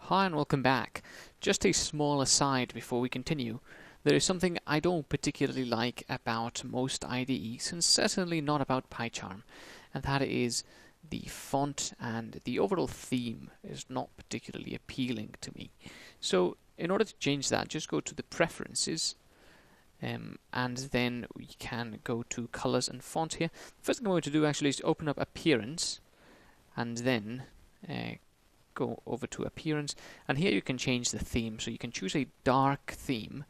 Hi and welcome back. Just a small aside before we continue. There is something I don't particularly like about most IDEs, and certainly not about PyCharm, and that is the font and the overall theme is not particularly appealing to me. So in order to change that, just go to the preferences and then we can go to colors and font here. First thing I'm going to do actually is open up appearance and then go over to appearance, and here you can change the theme. So you can choose a dark theme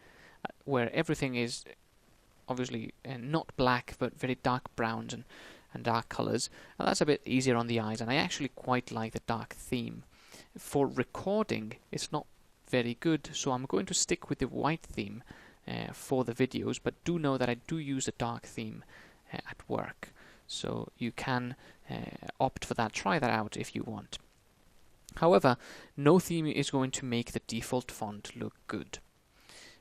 where everything is obviously not black but very dark browns and dark colors, and that's a bit easier on the eyes, and I actually quite like the dark theme. For recording it's not very good, so I'm going to stick with the white theme for the videos, but do know that I do use a dark theme at work, so you can opt for that. Try that out if you want. However, no theme is going to make the default font look good,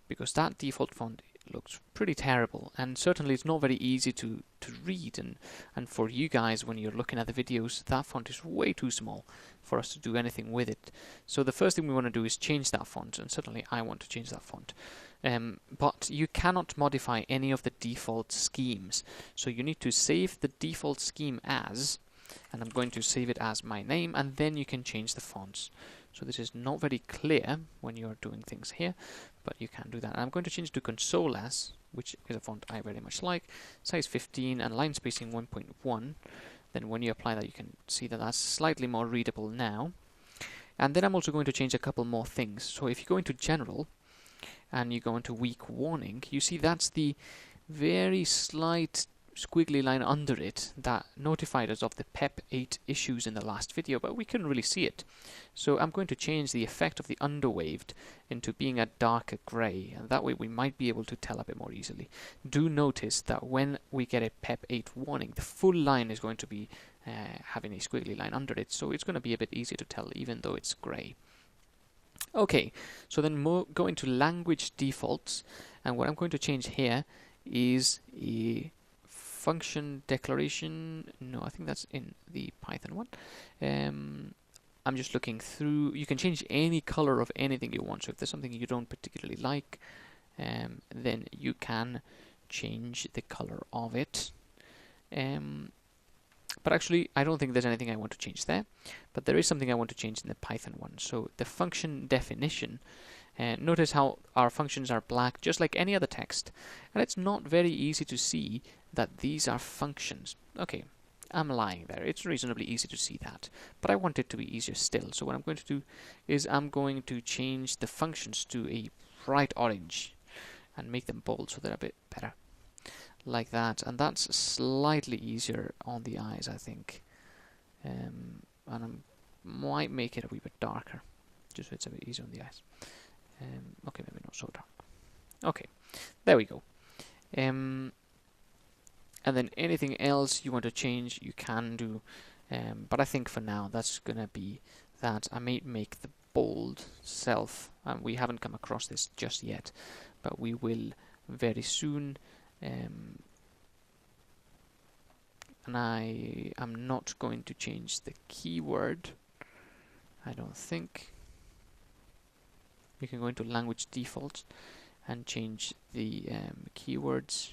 because that default font looks pretty terrible, and certainly it's not very easy to read, and for you guys when you're looking at the videos, that font is way too small for us to do anything with it. So the first thing we want to do is change that font, and certainly I want to change that font. But you cannot modify any of the default schemes, so you need to save the default scheme as, and I'm going to save it as my name, and then you can change the fonts. So this is not very clear when you're doing things here, but you can do that. And I'm going to change to console as, which is a font I very much like, size 15 and line spacing 1.1. Then when you apply that, you can see that that's slightly more readable now. And then I'm also going to change a couple more things. So if you go into general and you go into weak warning, you see that's the very slight squiggly line under it that notified us of the PEP 8 issues in the last video, but we couldn't really see it. So I'm going to change the effect of the underwaved into being a darker grey, and that way we might be able to tell a bit more easily. Do notice that when we get a PEP 8 warning, the full line is going to be having a squiggly line under it, so it's going to be a bit easier to tell even though it's grey. Okay, so then go into language defaults, and what I'm going to change here is a function declaration. No, I think that's in the Python one. I'm just looking through. You can change any color of anything you want, so if there's something you don't particularly like, then you can change the color of it. But actually I don't think there's anything I want to change there, but there is something I want to change in the Python one. So the function definition, notice how our functions are black just like any other text, and it's not very easy to see that these are functions. Okay, I'm lying there. It's reasonably easy to see that, but I want it to be easier still. So what I'm going to do is I'm going to change the functions to a bright orange and make them bold so they're a bit better. Like that, and that's slightly easier on the eyes, I think. And I might make it a wee bit darker, just so it's a bit easier on the eyes. Okay, maybe not so dark. Okay, there we go. And then anything else you want to change, you can do. But I think for now, that's gonna be that. I may make the bold self. We haven't come across this just yet, but we will very soon. And I am not going to change the keyword, I don't think. You can go into language defaults and change the keywords,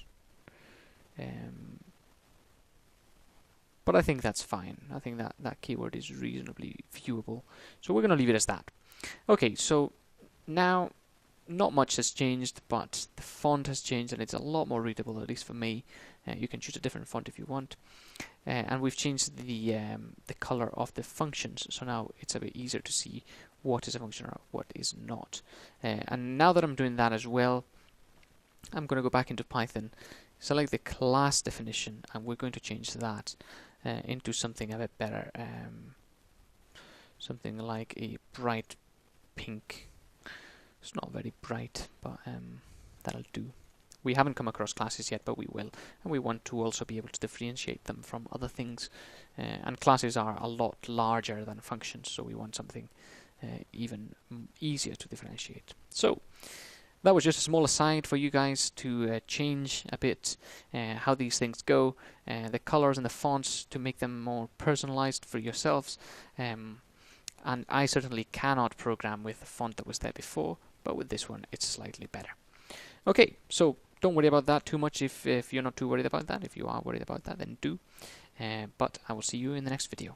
but I think that's fine. I think that keyword is reasonably viewable, so we're going to leave it as that. Okay, so now not much has changed, but the font has changed and it's a lot more readable, at least for me. You can choose a different font if you want, and we've changed the color of the functions, so now it's a bit easier to see what is a function or what is not. And now that I'm doing that as well, I'm going to go back into Python, select the class definition, and we're going to change that into something a bit better, something like a bright pink. It's not very bright, but that'll do. We haven't come across classes yet, but we will, and we want to also be able to differentiate them from other things, and classes are a lot larger than functions, so we want something even easier to differentiate. So that was just a small aside for you guys to change a bit how these things go, the colors and the fonts to make them more personalized for yourselves. and I certainly cannot program with the font that was there before, but with this one it's slightly better. Okay, so don't worry about that too much if you're not too worried about that. If you are worried about that, then do. But I will see you in the next video.